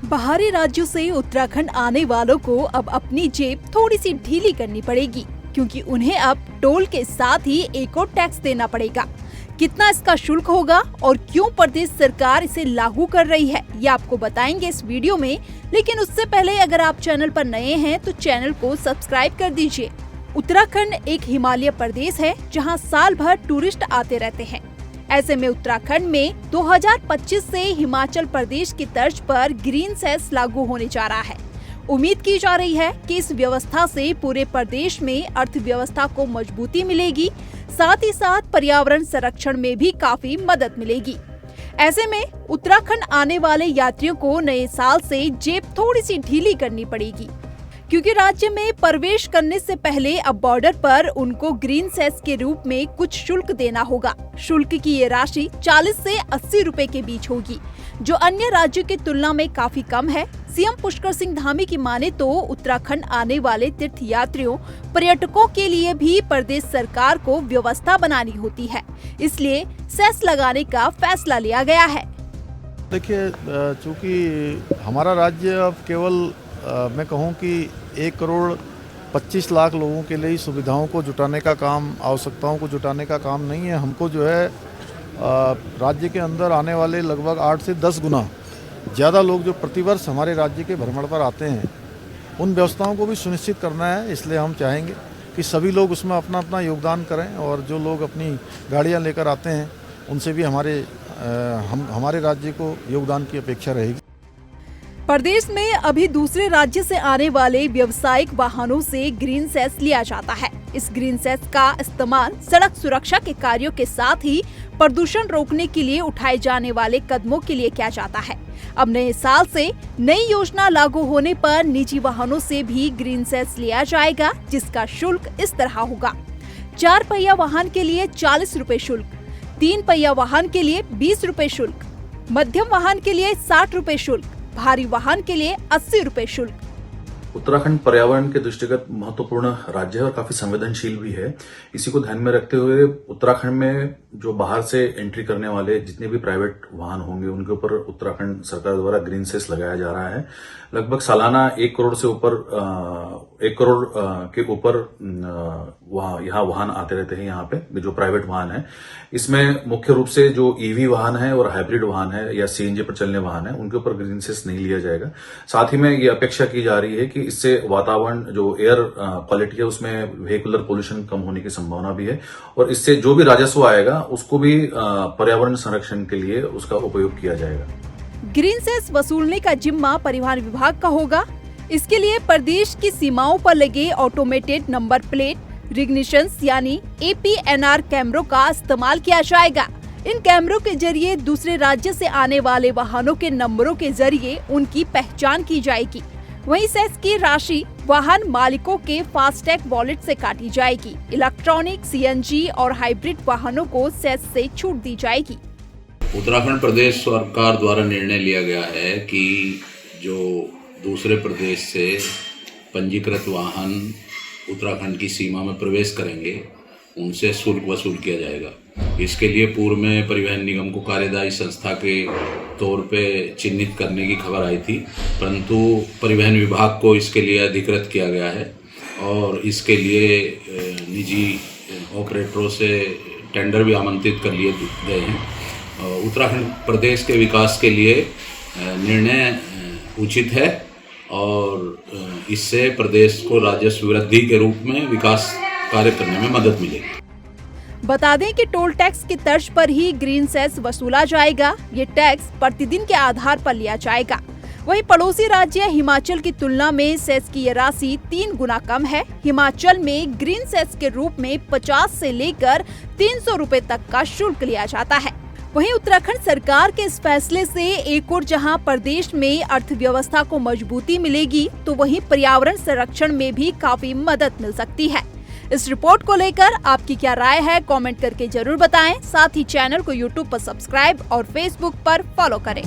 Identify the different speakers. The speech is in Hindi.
Speaker 1: बाहरी राज्यों से उत्तराखंड आने वालों को अब अपनी जेब थोड़ी सी ढीली करनी पड़ेगी, क्योंकि उन्हें अब टोल के साथ ही एक और टैक्स देना पड़ेगा। कितना इसका शुल्क होगा और क्यों प्रदेश सरकार इसे लागू कर रही है, ये आपको बताएंगे इस वीडियो में। लेकिन उससे पहले अगर आप चैनल पर नए हैं तो चैनल को सब्सक्राइब कर दीजिए। उत्तराखंड एक हिमालय प्रदेश है जहाँ साल भर टूरिस्ट आते रहते हैं। ऐसे में उत्तराखंड में 2025 से हिमाचल प्रदेश की तर्ज पर ग्रीन सेस लागू होने जा रहा है। उम्मीद की जा रही है कि इस व्यवस्था से पूरे प्रदेश में अर्थव्यवस्था को मजबूती मिलेगी, साथ ही साथ पर्यावरण संरक्षण में भी काफी मदद मिलेगी। ऐसे में उत्तराखंड आने वाले यात्रियों को नए साल से जेब थोड़ी सी ढीली करनी पड़ेगी, क्योंकि राज्य में प्रवेश करने से पहले अब बॉर्डर पर उनको ग्रीन सेस के रूप में कुछ शुल्क देना होगा। शुल्क की ये राशि 40 से 80 रुपए के बीच होगी, जो अन्य राज्यों की तुलना में काफी कम है। सीएम पुष्कर सिंह धामी की माने तो उत्तराखंड आने वाले तीर्थ यात्रियों, पर्यटकों के लिए भी प्रदेश सरकार को व्यवस्था बनानी होती है, इसलिए सेस लगाने का फैसला लिया गया है।
Speaker 2: देखिए, चूंकि हमारा राज्य अब केवल मैं कहूं कि 1 करोड़ 25 लाख लोगों के लिए सुविधाओं को जुटाने का काम, आवश्यकताओं को जुटाने का काम नहीं है। हमको जो है राज्य के अंदर आने वाले लगभग 8 से 10 गुना ज़्यादा लोग जो प्रतिवर्ष हमारे राज्य के भ्रमण पर आते हैं, उन व्यवस्थाओं को भी सुनिश्चित करना है। इसलिए हम चाहेंगे कि सभी लोग उसमें अपना अपना योगदान करें, और जो लोग अपनी गाड़ियां लेकर आते हैं उनसे भी हमारे राज्य को योगदान की अपेक्षा रहेगी।
Speaker 1: प्रदेश में अभी दूसरे राज्य से आने वाले व्यावसायिक वाहनों से ग्रीन सेस लिया जाता है। इस ग्रीन सेस का इस्तेमाल सड़क सुरक्षा के कार्यों के साथ ही प्रदूषण रोकने के लिए उठाए जाने वाले कदमों के लिए किया जाता है। अब नए साल से नई योजना लागू होने पर निजी वाहनों से भी ग्रीन सेस लिया जाएगा, जिसका शुल्क इस तरह होगा। 4 पहिया वाहन के लिए 40 रुपए शुल्क, 3 पहिया वाहन के लिए 20 रुपए शुल्क, मध्यम वाहन के लिए 60 रुपए शुल्क, भारी वाहन के लिए 80 रुपए शुल्क।
Speaker 3: उत्तराखंड पर्यावरण के दृष्टिगत महत्वपूर्ण राज्य है और काफी संवेदनशील भी है। इसी को ध्यान में रखते हुए उत्तराखंड में जो बाहर से एंट्री करने वाले जितने भी प्राइवेट वाहन होंगे उनके ऊपर उत्तराखंड सरकार द्वारा ग्रीन सेस लगाया जा रहा है। लगभग सालाना 1 करोड़ से ऊपर 1 करोड़ के ऊपर यहाँ वाहन आते रहते हैं। यहाँ पे जो प्राइवेट वाहन है, इसमें मुख्य रूप से जो ईवी वाहन है और हाइब्रिड वाहन है या सीएनजी पर चलने वाहन है, उनके ऊपर ग्रीन सेस नहीं लिया जाएगा। साथ ही में ये अपेक्षा की जा रही है कि इससे वातावरण जो एयर क्वालिटी है उसमें व्हीकुलर पोल्यूशन कम होने की संभावना भी है, और इससे जो भी राजस्व आएगा उसको भी पर्यावरण संरक्षण के लिए उसका उपयोग किया जाएगा।
Speaker 1: ग्रीन सेस वसूलने का जिम्मा परिवहन विभाग का होगा। इसके लिए प्रदेश की सीमाओं पर लगे ऑटोमेटेड नंबर प्लेट रिकग्निशंस यानी APNR कैमरों का इस्तेमाल किया जाएगा। इन कैमरों के जरिए दूसरे राज्य से आने वाले वाहनों के नंबरों के जरिए उनकी पहचान की जाएगी। वहीं सेस की राशि वाहन मालिकों के फास्टैग वॉलेट से काटी जाएगी। इलेक्ट्रॉनिक, CNG और हाइब्रिड वाहनों को सेस से छूट दी जाएगी।
Speaker 4: उत्तराखंड प्रदेश सरकार द्वारा निर्णय लिया गया है कि जो दूसरे प्रदेश से पंजीकृत वाहन उत्तराखंड की सीमा में प्रवेश करेंगे उनसे शुल्क वसूल किया जाएगा। इसके लिए पूर्व में परिवहन निगम को कार्यदायी संस्था के तौर पे चिन्हित करने की खबर आई थी, परंतु परिवहन विभाग को इसके लिए अधिकृत किया गया है और इसके लिए निजी ऑपरेटरों से टेंडर भी आमंत्रित कर लिए गए हैं। उत्तराखंड प्रदेश के विकास के लिए निर्णय उचित है और इससे प्रदेश को राजस्व वृद्धि के रूप में विकास कार्य करने में मदद मिलेगी।
Speaker 1: बता दें कि टोल टैक्स की तर्ज पर ही ग्रीन सेस वसूला जाएगा। ये टैक्स प्रतिदिन के आधार पर लिया जाएगा। वहीं पड़ोसी राज्य हिमाचल की तुलना में सेस की ये राशि 3 गुना कम है। हिमाचल में ग्रीन सेस के रूप में 50 से लेकर 300 रुपए तक का शुल्क लिया जाता है। वहीं उत्तराखंड सरकार के इस फैसले से एक और जहां प्रदेश में अर्थव्यवस्था को मजबूती मिलेगी, तो वहीं पर्यावरण संरक्षण में भी काफी मदद मिल सकती है। इस रिपोर्ट को लेकर आपकी क्या राय है, कमेंट करके जरूर बताएं। साथ ही चैनल को YouTube पर सब्सक्राइब और Facebook पर फॉलो करें।